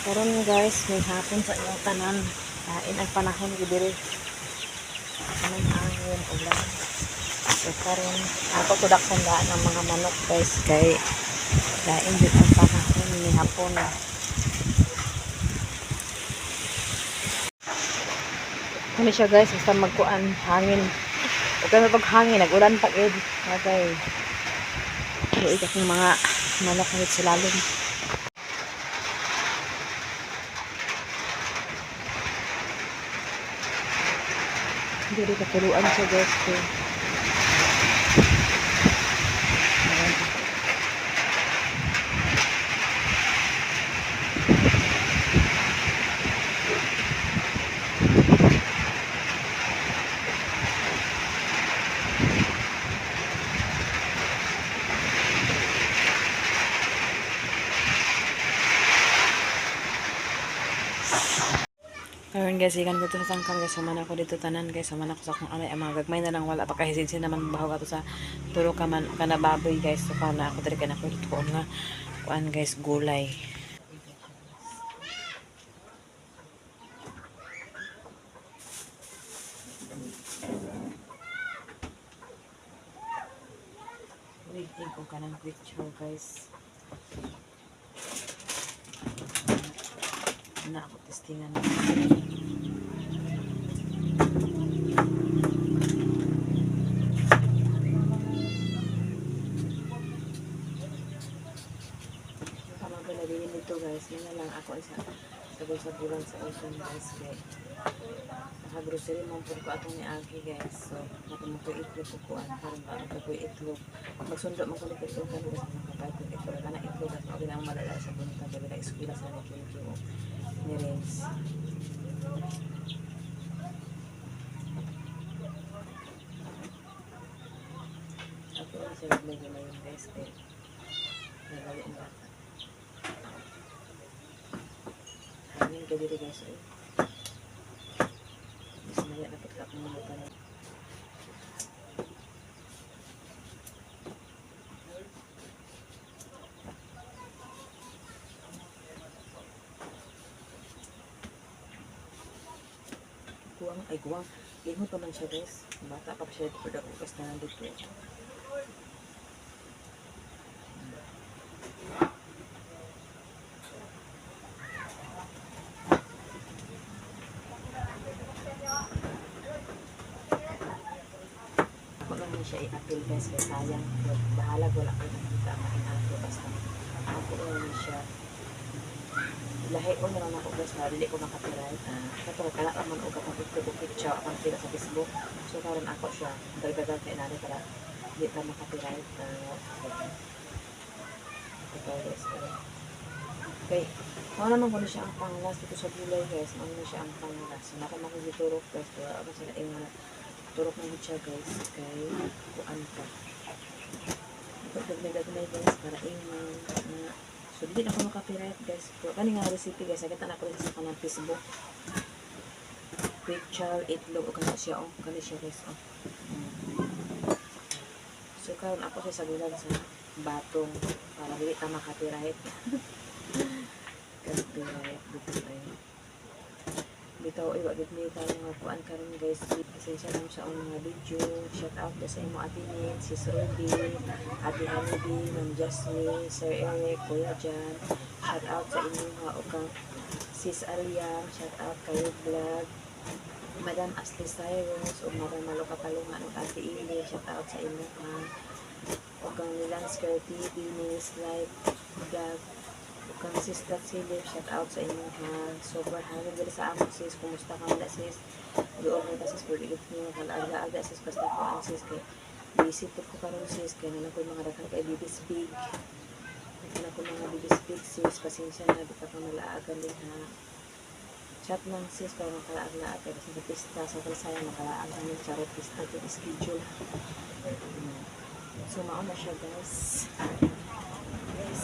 Karon guys, may hapon sa inyong tanan. Kain ang panahon gidiri. Kanang hangin, ulan. So karon ako tudak sandaan ang mga manok guys kay kain din ang panahon ni hapon. Kani siya guys, basta magkuan hangin. Ug kami pag hangin, nag-ulan pa gid. Okay. So ikat ng mga manok nit sa lalom. Dili katuluan siya guys ko. Karon guys, ikan ko to sa tangkal guys. Suman ako dito tanan guys. Suman ako sa akong anay. Ang mga gagmay na lang wala pa kahisinsin naman bahog ato sa turo ka man kana baboy guys. So kana ako diri kana ko dito nga kuan guys gulay. Waiting ko kanang picture guys. Na ako testingan. Dito guys, yun lang ako isa sa bulan sa ocean guys kay naka-grocery mo po ko atong ni Aki guys. So natin mo ko itlog ko kuan karon ba ako ko itlog magsundo mo ko ni itlog kan guys makapay ko itlog kana itlog at mao ginang madala sa bunta dili na eskwela sa ni Kinjo ni Renz. Ako ang sa vlog na yun guys kay nagali ang bata. Hangin ka dito guys eh. Mas maya na pagka akong mga panay. Guwang. Ingot pa man siya guys. Bata pa siya dito pag ako na nandito. Siya i-appeal guys kaya sayang bahala wala ko nakita makinato basta ako na siya lahi ko naman ako guys na dili ko makapiray kapag kala naman o kapag ito picture akong sila sa Facebook so karon ako siya dagdagan kay nani para hindi ka makapiray ito guys okay ano naman ko na siya ang panglas dito sa gulay guys ano na siya ang panglas so nakamako dito guys wala ako sila yung turok na siya guys kay kuan pa ito dagdag guys para ingon so hindi na ako makapiright guys pero kani nga recipe guys agad na ako sa kanang Facebook quick chow itlog o kana siya kani siya guys so karon ako siya sa bulan sa batong para dili ta makapiright copyright dito tayo bitaw ay wag ni tayo nga kuan karon guys pasensya lang sa mga video shout out sa imo atin sis Ruby Ate Handy Ma'am Jasmine Sir Eric Kuya Jan shout out sa inyo nga ukang sis Alia shout out kayo vlog Madam Ashley Cyrus o Madam Maloka Palungan o Ate Ili shout out sa inyo ha ukang nilang Skirt TV Miss Life vlog kang sis Silip, shout out sa inyo ha. Super hangin dali sa amon sis. Kumusta ka mula sis? Doon mo sis, pwede nyo aga-aga sis. Basta ko ang sis kay visit ko karon sis. Kaya na ko mga dakan kay Bibis Big. Kaya ko mga Bibis Big sis. Pasensya na, di ka pa malaagan din ha. Chat lang sis para makalaag-laag. Kaya kasi sa pista, sa kalsaya makalaag namin charot pista to schedule. So mauna siya guys. Yes.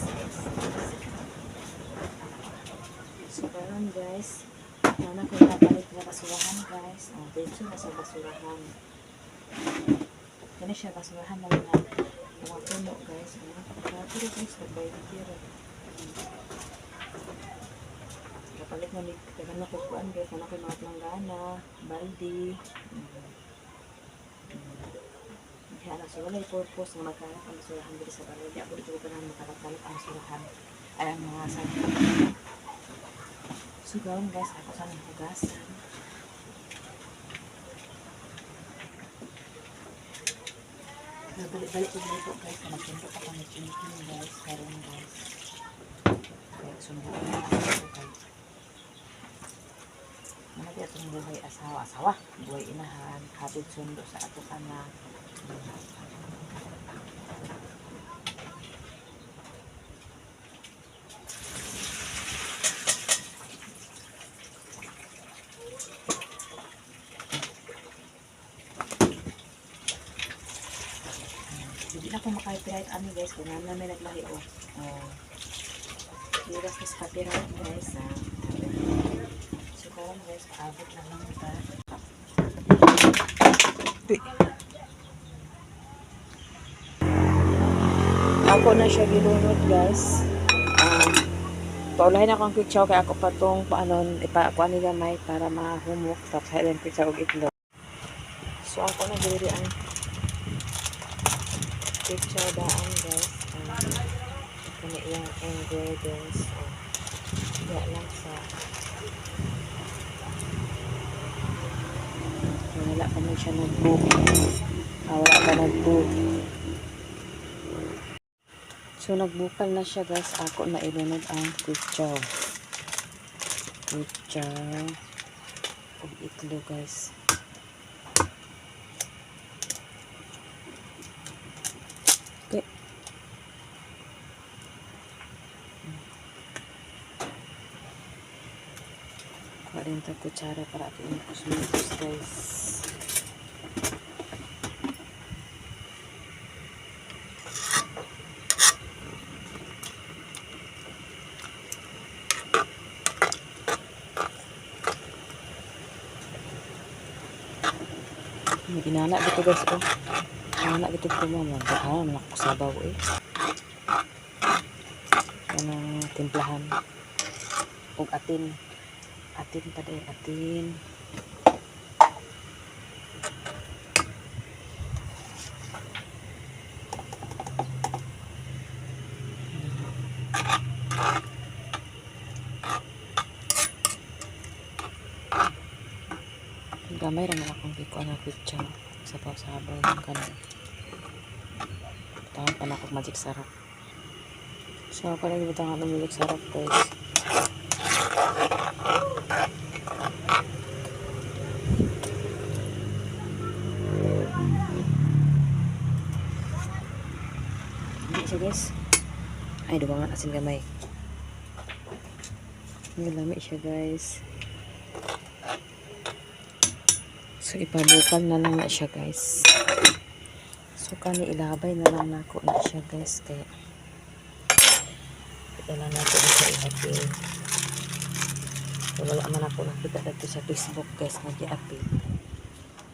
So, karon guys, mana ko napalit na basurahan guys. Dito na sa basurahan. Kani siya basurahan na mga puno guys. Pero guys, nagbayad dito. palit na may tagan na kukuan guys, na ko mga planggana, baldi. Kaya na so, wala yung purpose na magkalat ang surahan dito sa balay. Di ako dito ko na makalat-kalat ang surahan. Ay, ang mga sangka. So, gawin guys, ako sa nang hugasan. Balik-balik ko dito guys, na magpindot ako ng chinikin guys, karoon guys. Kaya sunduin na ako guys. Managi atong buhay asawa-asawa, buhay inahan, hatid sundo sa ato anak. Hindi na ako maka-copyright ani guys, kung ano na may naglahi o. Liras na sa copyright guys. So karon guys, paabot na lang ito. Ako na siya ginunod guys. Paulahin ako ang quick chow kaya ako pa itong paanon, ipakuha ni gamay para mahumok. Tapos hayan quick chow og itlog. So ako na gili ang quick chow daan guys. Kani yung ingredients. Kaya lang sa wala pa man siya nag-book. Wala pa nag-book. So, nagbukal na siya guys. Ako na ilunod ang quick chow. Quick chow. O itlog guys. Okay. Kuha rin ito kutsara para ito yung kusmitos guys. Inana gitu guys oh. Inana gitu kumama. Baka nak sabaw eh. Kanang timplahan. Ug atin. Atin pa day atin. Gamay ra man akong biko na quick chow. Sabaw-sabaw yung kanin. Tahan pa na akong magic sarap. So ako lang ibutang ako ng magic sarap guys. Hindi siya guys. Ay, dumangan asin gamay. Nilami siya guys. So, ipabukal na lang na siya guys. So, kani ilabay na lang nako na siya guys. Kaya, kita lang natin sa i-appeal. So, wala man ako nakita dito sa Facebook guys. Nag-i-appeal.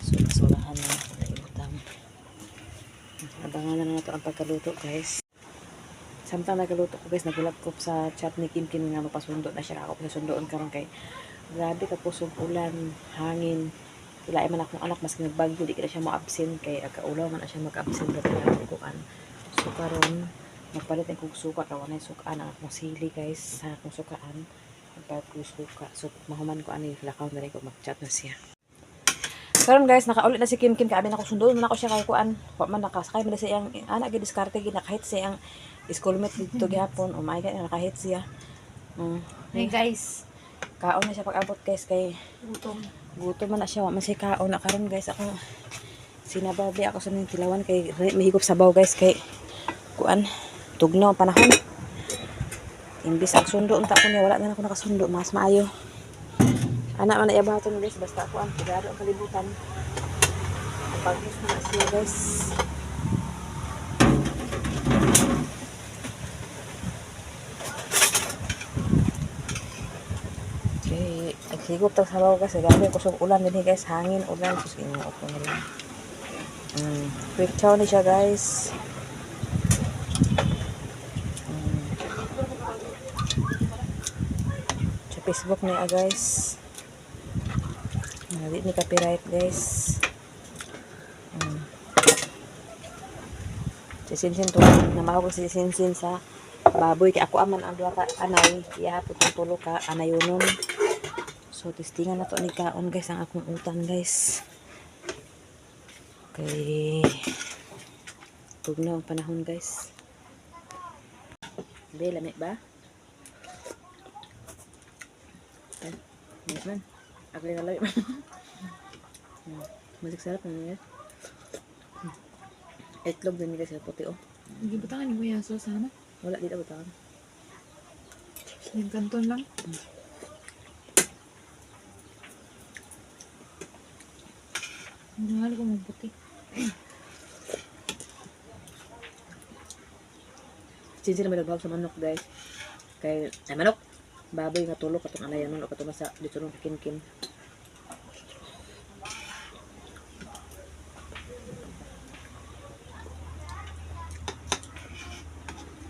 So, basurahan na ako na ibutang. Abangan na natin ang pagkaluto guys. Samtang nagkaluto ko guys, nagulat ko sa chat ni Kim Kim nga mapasundo na siya. Ako pasundoon karon kay grabe ka pusong ulan, hangin. Ilaay man akong anak mas nagbagyo di kita siya mo-absent kay agaulaw man na siya mag-absent sa kuan. So karon nagpalit ang kog suka kawan ay sukaan ang akong sili guys sa akong sukaan. Nagpalit ko suka. So mahuman ko ani lakaw na rin ko mag-chat na siya. Karon guys nakaulit na si Kim Kim kay abi na ko sundoon man ako siya kay kuan. Wa man nakasakay man siya ang anak gi diskarte gi nakahit siya ang schoolmate dito gyapon. Oh my god nakahit siya. Hey guys. Kaon na siya pag-abot guys kay gutom man na siya, man siya kaon na karon guys ako sinababi ako sa ning tilawan kay mahigop sabaw guys kay kuan tugnaw panahon imbis ang sundo unta ko niya wala na ako nakasundo mas maayo anak man na iyabaton guys basta kuan sigado ang kalibutan pagis na siya guys higop tag sabaw kasi gabi kusog ulan din guys hangin ulan sus inuot ko nila quick chow ni siya guys Facebook niya guys. Hindi ni copyright guys. Si Sinsin to na mahawag si Sinsin sa baboy kay ako aman ang duha ka anay ihapon ang tulo ka anayonon. So testingan na to ni kaon guys ang akong utan guys. Okay. Tugnaw ang panahon guys. Be lamig ba? Ay, man. Agli na lamig. Masik sarap na guys. Itlog din guys puti oh. Hindi butangan mo yaso sana. Wala dito butangan. Yung kanton lang. Hindi nga ko mabuti. Sinsin na may nagbawag sa manok guys. Kay ay manok. Baboy nga tulog katong alayan o katong sa dito nung kinkin.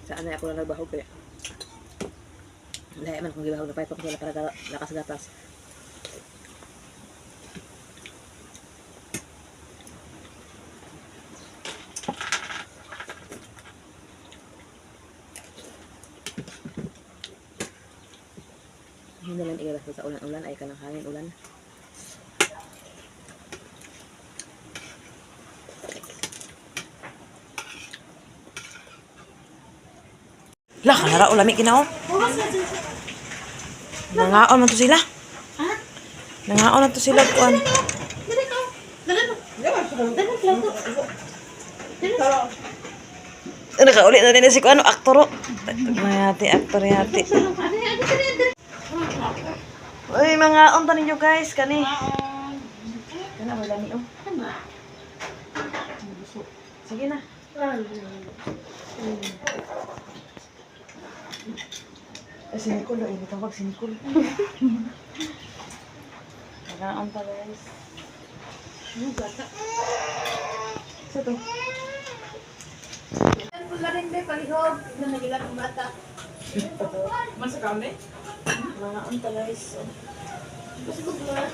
Saan na ako lang nagbahog kaya. Lahat man kung gibahog na pa ko sila para lakas gatas. Hindi lang igas sa ulan-ulan ay kanang hangin ulan. Lah, kanara ulami kinaw. Nangaon man to sila. Nangaon na to sila kuan. Nakauli na din si kuan aktoro. Mayati aktor yati. Uy, mga unta ninyo guys, kani. Kana wala ni oh. Sige na. Si Nicole, ini tawag si Nicole. Mga unta guys. Sa to. Pula rin be palihog na nagilan ng bata. Masa kami? Mga unta guys. Kasi ko pula.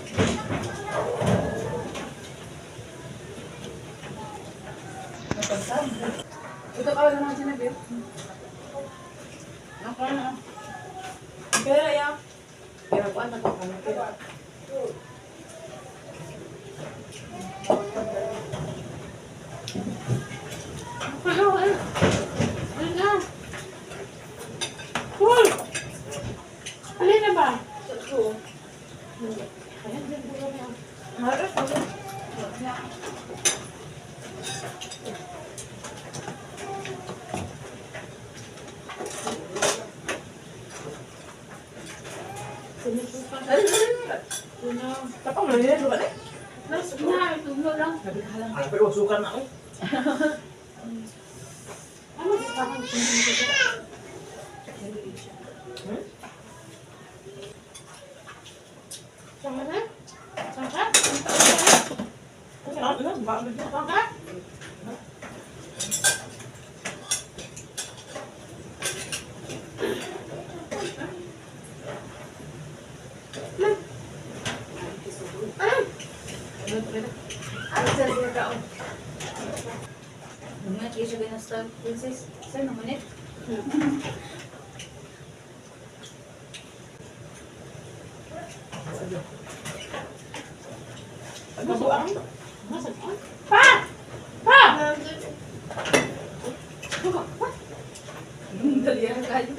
Ito ka wala naman sinabi. Ako na. Kaya ya. Kaya ko anak ko kaya. Alin na ba? Tapang mo na ba ni? Tugno lang. Ay, pero sukan na ako. Ano sa parang sama na? Sama ka? Sama ka? Mga kiyo siya ganun princess. Saan naman eh? Pa! Pa! Dalihan kayo.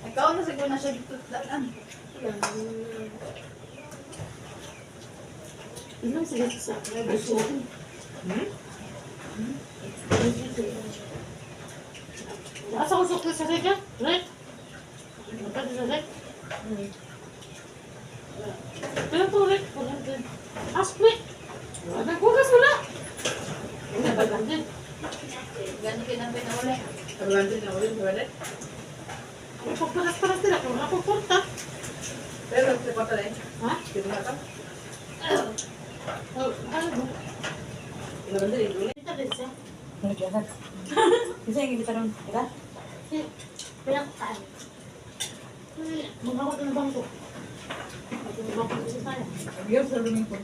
Ikaw na siguro na siya dito lang. Ilang sila sa gusto? Asa ko sukli sa sika? Right? Pwede sa sika? Pero po, right? Ask me. Nagkugas mo na. Hindi ba gandin? Gano'n kinang pinawala. Gandin na ulit, wala. Pagparas-paras nila kung napupunta. Pero siya pa rin. Ha? Kaya ka? Ano mo? Gano'n din ulit. Ito din siya. Naglagat. Kasi yung kita ron, di ba? Pinagtaan. Mga ako ng bangko. Bakit mo sa saya? Sabihan sa luming po.